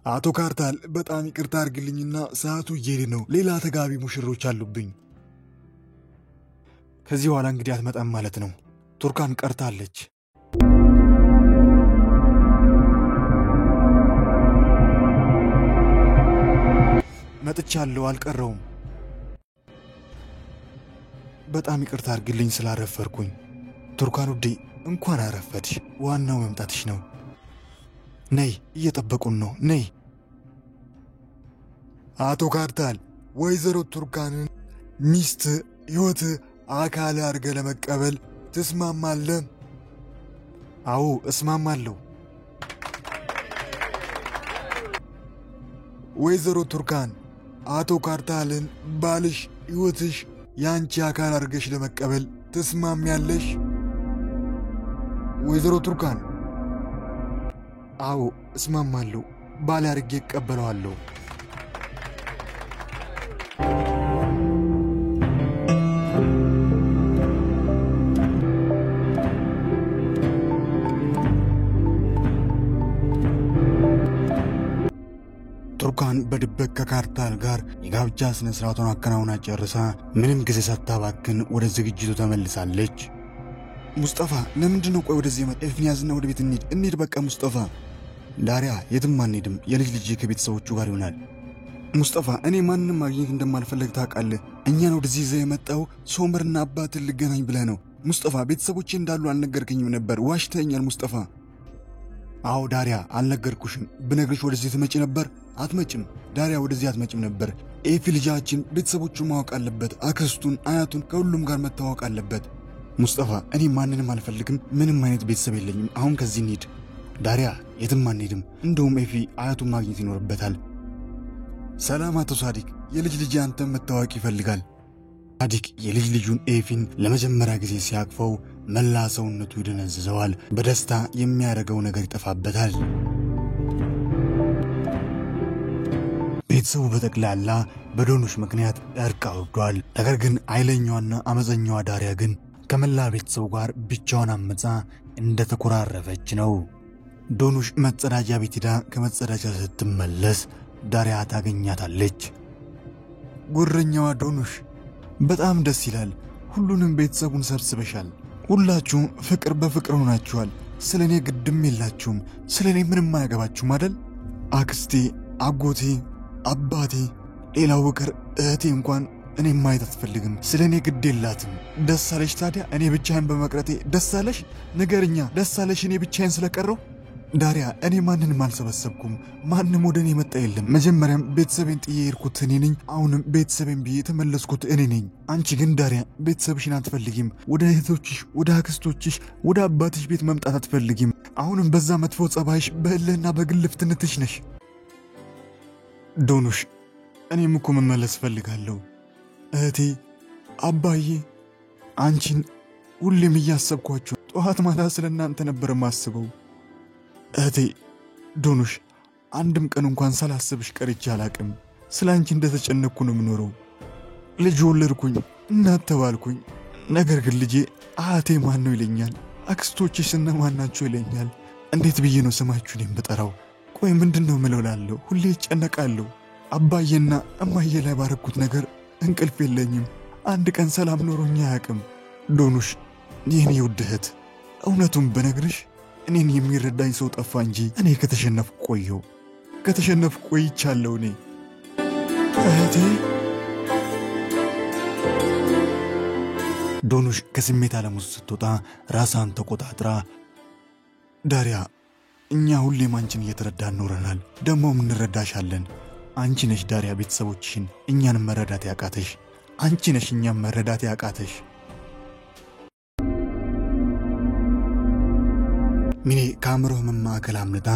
አቶ ካርታል በጣም ይቅርታ አድርግልኝና ሰዓቱ እየሄደ ነው። ሌላ ተጋቢ ሙሽሮች አሉብኝ። ከዚህ በኋላ እንግዲህ አትመጣም ማለት ነው። ቱርካን ቀርታለች። መጥቻለሁ፣ አልቀረውም። በጣም ይቅርታ አድርግልኝ ስላረፈርኩኝ። ቱርካን ውዴ እንኳን አረፈድሽ። ዋናው መምጣትሽ ነው። ነይ፣ እየጠበቁን ነው። ነይ። አቶ ካርታል ወይዘሮ ቱርካንን ሚስት ሕይወት አካል አድርገህ ለመቀበል ትስማማለህ? አዎ እስማማለሁ። ወይዘሮ ቱርካን አቶ ካርታልን ባልሽ ሕይወትሽ ያንቺ አካል አድርገሽ ለመቀበል ትስማሚያለሽ? ወይዘሮ ቱርካን አዎ እስማማለሁ። ባል አድርጌ እቀበለዋለሁ። ቱርካን በድብቅ ከካርታል ጋር የጋብቻ ስነ ስርዓቷን አከናውና ጨርሳ ምንም ጊዜ ሳታባክን ወደ ዝግጅቱ ተመልሳለች። ሙስጠፋ ለምንድን ነው ቆይ ወደዚህ መጣ? ኤፍኒያዝና ወደ ቤት እንሂድ በቃ ሙስጠፋ። ዳሪያ የትም አንሄድም። የልጅ ልጅ ከቤተሰቦቹ ጋር ይሆናል። ሙስጠፋ እኔ ማንንም ማግኘት እንደማልፈልግ ታውቃለህ። እኛን ወደዚህ ይዘህ የመጣው ሶመርና አባትን ልገናኝ ብለህ ነው። ሙስጠፋ ቤተሰቦቼ እንዳሉ አልነገርከኝም ነበር። ዋሽተኛል ሙስጠፋ። አዎ ዳሪያ አልነገርኩሽም። ብነግርሽ ወደዚህ ትመጪ ነበር? አትመጭም ዳሪያ፣ ወደዚህ አትመጭም ነበር። ኤፊ ልጃችን ቤተሰቦቹን ማወቅ አለበት። አክስቱን፣ አያቱን ከሁሉም ጋር መታወቅ አለበት። ሙስጠፋ እኔ ማንንም አልፈልግም። ምንም አይነት ቤተሰብ የለኝም። አሁን ከዚህ እንሂድ። ዳሪያ የትም አንሄድም። እንደውም ኤፊ አያቱን ማግኘት ይኖርበታል። ሰላም አቶ ሳዲቅ፣ የልጅ ልጅ አንተን መታወቅ ይፈልጋል። ሳዲቅ የልጅ ልጁን ኤፊን ለመጀመሪያ ጊዜ ሲያቅፈው መላ ሰውነቱ ይደነዝዘዋል። በደስታ የሚያደርገው ነገር ይጠፋበታል። ቤተሰቡ በጠቅላላ በዶኑሽ ምክንያት እርቅ አውርዷል። ነገር ግን ኃይለኛዋና አመፀኛዋ ዳሪያ ግን ከመላ ቤተሰቡ ጋር ብቻዋን አመፃ እንደተኮራረፈች ነው። ዶኑሽ መጸዳጃ ቤት ሄዳ ከመጸዳጃ ስትመለስ ዳሪያ ታገኛታለች። ጉረኛዋ ዶኑሽ በጣም ደስ ይላል። ሁሉንም ቤተሰቡን ሰብስበሻል። ሁላችሁም ፍቅር በፍቅር ሆናችኋል። ስለኔ ግድም የላችሁም። ስለኔ ምንም አያገባችሁም አይደል? አክስቴ፣ አጎቴ፣ አባቴ፣ ሌላው በቀር እህቴ እንኳን እኔ ማየት አትፈልግም። ስለኔ ግድ የላትም። ደስ አለሽ ታዲያ እኔ ብቻዬን በመቅረቴ? ደስ አለሽ? ንገርኛ፣ ደስ አለሽ እኔ ብቻዬን ስለቀረው? ዳሪያ እኔ ማንንም አልሰበሰብኩም። ማንም ወደ እኔ መጣ የለም። መጀመሪያም ቤተሰቤን ጥዬ የሄድኩት እኔ ነኝ። አሁንም ቤተሰቤን ብዬ የተመለስኩት እኔ ነኝ። አንቺ ግን ዳሪያ ቤተሰብሽን አትፈልጊም። ወደ እህቶችሽ፣ ወደ አክስቶችሽ፣ ወደ አባትሽ ቤት መምጣት አትፈልጊም። አሁንም በዛ መጥፎ ጸባይሽ፣ በእልህና በግልፍትነትሽ ነሽ። ዶኑሽ እኔም እኮ መመለስ እፈልጋለሁ። እህቴ፣ አባዬ፣ አንቺን ሁሌም እያሰብኳችሁ ጠዋት ማታ ስለ እናንተ ነበር ማስበው። እህቴ ዶኑሽ አንድም ቀን እንኳን ሳላስብሽ ቀርቼ አላቅም። ስለ አንቺ እንደተጨነቅኩ ነው የምኖረው። ልጅ ወለድኩኝ፣ እናት ተባልኩኝ። ነገር ግን ልጄ አያቴ ማን ነው ይለኛል፣ አክስቶችሽ እነማን ናቸው ይለኛል። እንዴት ብዬ ነው ስማችሁን የምጠራው? ቆይ ምንድን ነው ምለው ላለሁ? ሁሌ ይጨነቃለሁ። አባዬና እማዬ ላይ ባረኩት ነገር እንቅልፍ የለኝም። አንድ ቀን ሰላም ኖሮኝ አያቅም። ዶኑሽ የኔ ውድ እህት፣ እውነቱን በነግርሽ እኔን የሚረዳኝ ሰው ጠፋ እንጂ እኔ ከተሸነፍኩ ቆይቻለሁ። እኔ እህቴ። ዶኑሽ ከስሜት ዓለም ውስጥ ስትወጣ ራሷን ተቆጣጥራ ዳሪያ እኛ ሁሌም አንቺን እየተረዳን ኖረናል፣ ደግሞም እንረዳሻለን። አንቺ ነሽ ዳሪያ ቤተሰቦችሽን እኛን መረዳት ያቃተሽ። አንቺ ነሽ እኛን መረዳት ያቃተሽ። ሚኔ ከአእምሮ ህመም ማዕከል አምልጣ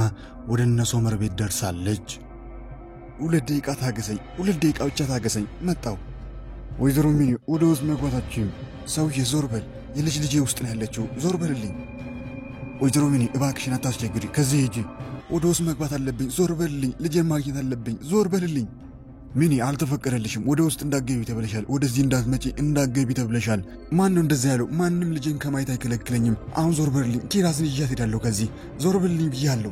ወደ እነ ሶመር ቤት ደርሳለች። 2 ደቂቃ ታገሰኝ፣ 2 ደቂቃ ብቻ ታገሰኝ፣ መጣው። ወይዘሮ ሚኔ ወደ ውስጥ መግባታችሁ። ሰውዬ ዞር በል፣ የልጅ ልጄ ውስጥ ነው ያለችው፣ ዞር በልልኝ። ወይዘሮ ሚኔ እባክሽን አታስቸግሪ፣ ከዚህ ሂጂ። ወደ ውስጥ መግባት አለብኝ፣ ዞር በልልኝ። ልጄን ማግኘት አለብኝ፣ ዞር በልልኝ። ሚኒ አልተፈቀደልሽም። ወደ ውስጥ እንዳትገቢ ተብለሻል። ወደዚህ እንዳትመጪ እንዳትገቢ ተብለሻል። ማን ነው እንደዛ ያለው? ማንንም ልጄን ከማየት አይከለክለኝም። አሁን ዞር በልልኝ። ኪራስን ይዣት ሄዳለሁ። ከዚህ ዞር በልልኝ ብያለሁ።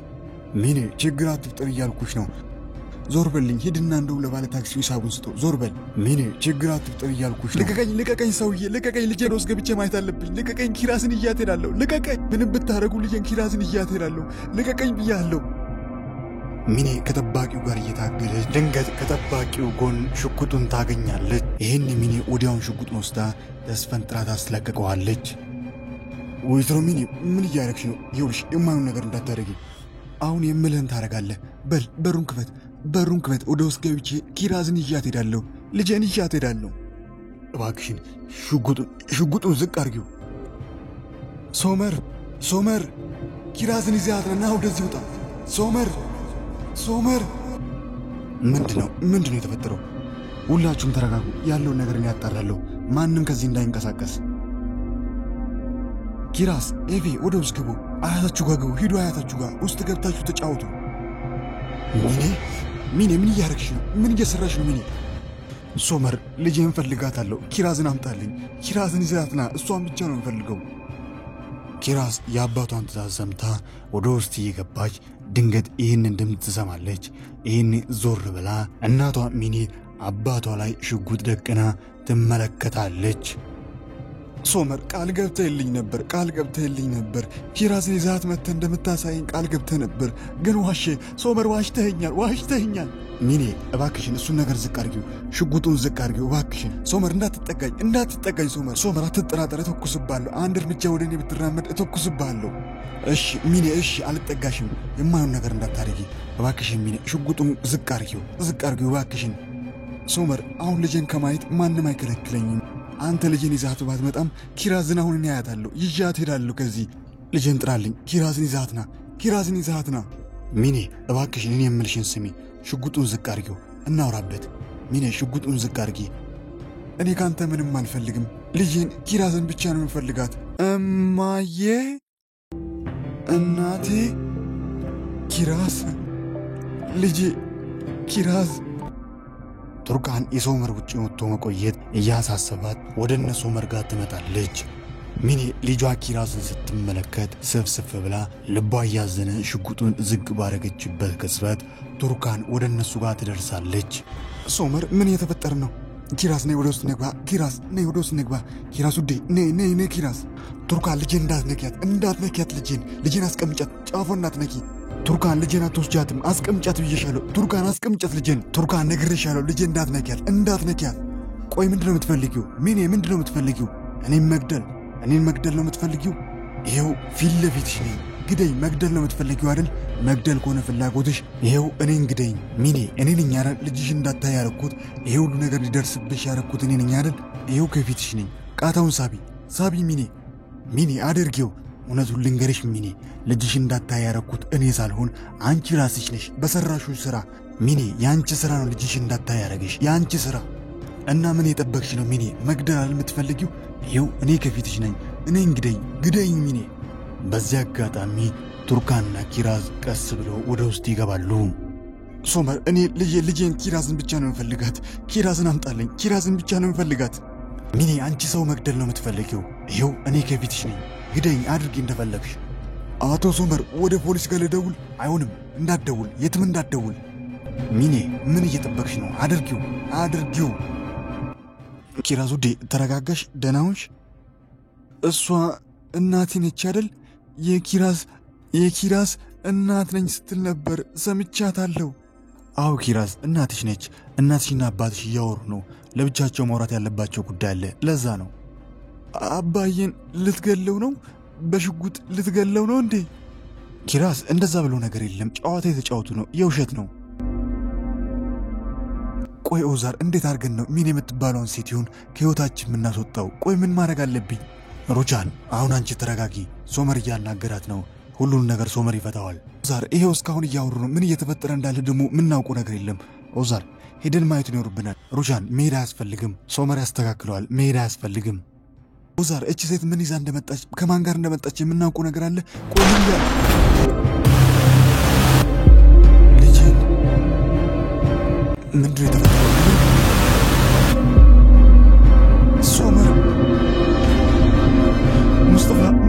ሚኒ ችግር አትፍጠር እያልኩሽ ነው። ዞር በልኝ ሂድና እንደው ለባለ ታክሲው ሂሳቡን ስጠው ዞር በል ሚኔ ችግር አትፍጠር እያልኩሽ ልቀቀኝ ሰውዬ ልቀቀኝ ልጄን ወስገ ብቻ ማየት አለብኝ ልቀቀኝ ኪራስን ይያት ሄዳለሁ ልቀቀኝ ምንም ብታረጉ ልጄን ኪራስን ይያት ሄዳለሁ ልቀቀኝ ብያለሁ ሚኔ ከጠባቂው ጋር እየታገለች ድንገት ከጠባቂው ጎን ሽጉጡን ታገኛለች ይሄን ሚኔ ወዲያውን ሽጉጡን ወስዳ ተስፈንጥራ ታስለቅቀዋለች ወይዘሮ ሚኔ ምን እያረግሽ ነው ይኸውልሽ የማይሆን ነገር እንዳታረጊ አሁን የምልህን ታረጋለህ በል በሩን ክፈት ወደ ውስጥ ገብቼ ኪራዝን ይያት ሄዳለሁ ልጄን ይያት ሄዳለሁ እባክሽን ሽጉጡን ዝቅ አርጊው ሶመር ኪራዝን ይዛትና ወደዚህ ውጣ ሶመር ምንድነው የተፈጠረው ሁላችሁም ተረጋጉ ያለውን ነገር ያጣራለሁ ማንንም ከዚህ እንዳይንቀሳቀስ ኪራስ ኤቪ ወደ ውስጥ ግቡ አያታችሁ ጋር ግቡ ሂዱ አያታችሁ ጋር ውስጥ ገብታችሁ ተጫወቱ ሚኔ ምን እያረግሽ ነው ምን እየሰራሽ ነው ሚኔ ሶመር ልጄን ፈልጋታለሁ ኪራዝን አምጣልኝ ኪራዝን ይዛትና እሷን ብቻ ነው የምፈልገው ኪራስ የአባቷን ትዕዛዝ ሰምታ ወደ ውስጥ እየገባች ድንገት ይህንን ድምፅ ትሰማለች ይህን ዞር ብላ እናቷ ሚኔ አባቷ ላይ ሽጉጥ ደቅና ትመለከታለች ሶመር ቃል ገብተህልኝ ነበር ኪራዝን ይዛት መተህ እንደምታሳየኝ ቃል ገብተህ ነበር ግን ሶመር ዋሽተኸኛል ሚኔ እባክሽን እሱን ነገር ዝቅ አድርጊው ሽጉጡን ዝቅ አድርጊው እባክሽን ሶመር እንዳትጠጋኝ ሶመር አትጠራጠር እተኩስብሃለሁ አንድ እርምጃ ወደ እኔ ብትራመድ እተኩስብሃለሁ እሺ ሚኔ እሺ አልጠጋሽም የማይሆን ነገር እንዳታረጊ እባክሽን ሚኔ ሽጉጡን ዝቅ አድርጊው እባክሽን ሶመር አሁን ልጄን ከማየት ማንም አይከለክለኝም አንተ ልጄን ይዛት ባትመጣም ኪራዝን አሁን እኔ አያታለሁ ይዣት ሄዳለሁ ከዚህ ልጄን ጥራልኝ ኪራዝን ይዛትና ሚኔ እባክሽን እኔ የምልሽን ስሚ ሽጉጡን ዝቅ አድርጊው እናውራበት ሚኔ ሽጉጡን ዝቅ አድርጊ እኔ ካንተ ምንም አልፈልግም ልጄን ኪራዝን ብቻ ነው የምፈልጋት እማዬ እናቴ ኪራዝ ልጄ ኪራዝ ቱርካን የሶመር ውጪ ወጥቶ መቆየት እያሳሰባት ወደ ሶመር ጋር ትመጣለች ሚኔ ልጇ ኪራዝን ስትመለከት ስፍስፍ ብላ ልቧ ያዘነ ሽጉጡን ዝግ ባረገችበት ቅጽበት ቱርካን ወደ እነሱ ጋር ትደርሳለች ሶመር ምን እየተፈጠረ ነው ኪራዝ ነይ ወደ ውስጥ ንግባ ኪራዝ ውዴ ነይ ኪራዝ ቱርካን ልጄን እንዳትነኪያት ልጄን አስቀምጫት ጫፎ እንዳትነኪ ቱርካን ልጄን አትወስጃትም አስቀምጫት ብዬሻለሁ ቱርካን አስቀምጫት ልጄን ቱርካን ነግሬሻለሁ ልጄን እንዳትነኪያት ቆይ ምንድነው የምትፈልጊው ሚኔ ምንድነው የምትፈልጊው እኔን መግደል ነው የምትፈልጊው ይሄው ፊት ለፊትሽ ነኝ ግደኝ መግደል ነው የምትፈልጊው አይደል መግደል ከሆነ ፍላጎትሽ ይሄው እኔን ግደኝ ሚኔ እኔ ነኝ አይደል ልጅሽ እንዳታይ ያረኩት ይሄ ሁሉ ነገር ሊደርስብሽ ያረኩት እኔ ነኝ አይደል ይሄው ከፊትሽ ነኝ ቃታውን ሳቢ ሚኔ አድርጊው እውነቱን ልንገርሽ ሚኔ ልጅሽ እንዳታይ ያረኩት እኔ ሳልሆን አንቺ ራስሽ ነሽ በሰራሽው ስራ ሚኔ ያንቺ ስራ ነው ልጅሽ እንዳታይ ያረገሽ ያንቺ ስራ እና ምን የጠበቅሽ ነው ሚኔ መግደል የምትፈልጊው ይሄው እኔ ከፊትሽ ነኝ እኔን ግደኝ ሚኔ በዚያ አጋጣሚ ቱርካንና ኪራዝ ቀስ ብለው ወደ ውስጥ ይገባሉ ሶመር እኔ ልጄን ኪራዝን ብቻ ነው የምፈልጋት ኪራዝን አምጣልኝ ኪራዝን ብቻ ነው የምፈልጋት ሚኔ አንቺ ሰው መግደል ነው የምትፈልጊው ይሄው እኔ ከፊትሽ ነኝ ግደኝ አድርጊ እንደፈለግሽ አቶ ሶመር ወደ ፖሊስ ጋር ልደውል አይሆንም እንዳትደውል የትም እንዳትደውል ሚኔ ምን እየጠበቅሽ ነው አድርጊው ኪራዝ ውዴ ተረጋጋሽ ደናውሽ እሷ እናቴ ነች አይደል የኪራዝ እናት ነኝ ስትል ነበር ሰምቻታለሁ አው ኪራዝ እናትሽ ነች እናትሽና አባትሽ እያወሩ ነው ለብቻቸው ማውራት ያለባቸው ጉዳይ አለ ለዛ ነው አባዬን ልትገለው ነው በሽጉጥ ልትገለው ነው እንዴ ኪራዝ እንደዛ ብሎ ነገር የለም ጨዋታ የተጫወቱ ነው የውሸት ነው ቆይ ኦዛር እንዴት አርገን ነው ሚኔ የምትባለውን ሴት ይሁን ከህይወታችን ምናስወጣው ቆይ ምን ማድረግ አለብኝ ሩጃን አሁን አንቺ ተረጋጊ ሶመር እያናገራት ነው ሁሉን ነገር ሶመር ይፈታዋል ኦዛር ይሄው እስካሁን እያወሩ ነው ምን እየተፈጠረ እንዳለ ደግሞ ምናውቀው ነገር የለም ኦዛር ሄደን ማየት ይኖርብናል ሩጃን መሄድ አያስፈልግም ሶመር ያስተካክለዋል መሄድ አያስፈልግም ኦዛር እቺ ሴት ምን ይዛ እንደመጣች ከማን ጋር እንደመጣች የምናውቀው ነገር አለ ቆይ ልጄ ምንድነው የተፈጠረው ሶመር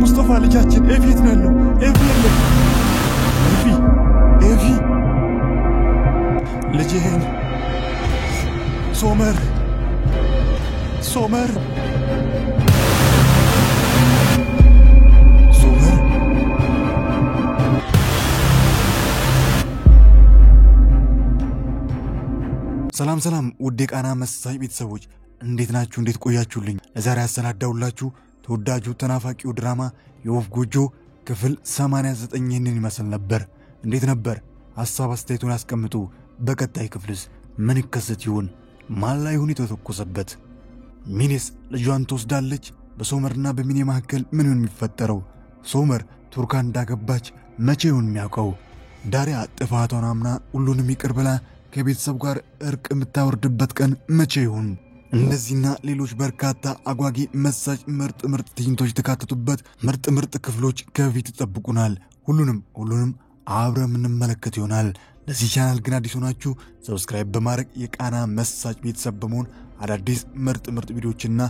ሙስጠፋ ልጃችን ኤቪት ነው ያለው ኤቪ ልጄ ሶመር ሶመር ሶመር ሰላም ውድ የቃና መሳይ ቤተሰቦች እንዴት ናችሁ? እንዴት ቆያችሁልኝ? ለዛሬ ያሰናዳውላችሁ ተወዳጁ ተናፋቂው ድራማ የወፍ ጎጆ ክፍል 89 ይህንን ይመስል ነበር። እንዴት ነበር? ሐሳብ አስተያየቱን ያስቀምጡ። በቀጣይ ክፍልስ ምን ይከሰት ይሆን? ማን ላይ ይሁን የተተኮሰበት? ሚኔስ ልጇን ትወስዳለች? በሶመርና በሚኔ መካከል ምን ይሆን የሚፈጠረው? ሶመር ቱርካን እንዳገባች መቼ ይሆን የሚያውቀው? ዳሪያ ጥፋቷን አምና ሁሉንም ይቅር ብላ ከቤተሰብ ጋር እርቅ የምታወርድበት ቀን መቼ ይሆን? እነዚህና ሌሎች በርካታ አጓጊ መሳጭ ምርጥ ትዕይንቶች የተካተቱበት ምርጥ ክፍሎች ከፊት ይጠብቁናል። ሁሉንም አብረን የምንመለከት ይሆናል። ለዚህ ቻናል ግን አዲስ ሆናችሁ ሰብስክራይብ በማድረግ የቃና መሳጭ ቤተሰብ በመሆን አዳዲስ ምርጥ ቪዲዮዎችና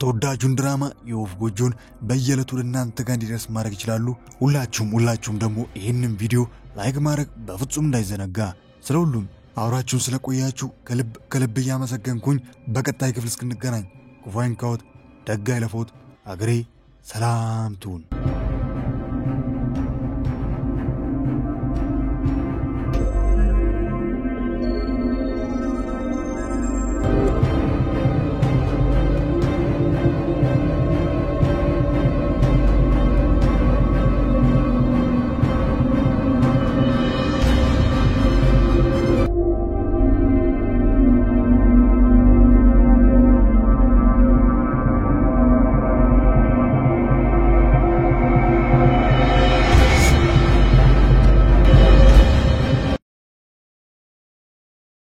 ተወዳጁን ድራማ የወፍ ጎጆን በየዕለቱ ለእናንተ ጋር እንዲደርስ ማድረግ ይችላሉ። ሁላችሁም ደግሞ ይህንን ቪዲዮ ላይክ ማድረግ በፍጹም እንዳይዘነጋ። ስለሁሉም አብራችሁን ስለቆያችሁ ከልብ እያመሰገንኩኝ በቀጣይ ክፍል እስክንገናኝ ክፉ አይንካዎት፣ ደግ አይለፎት፣ አገሬ ሰላም ትሁን።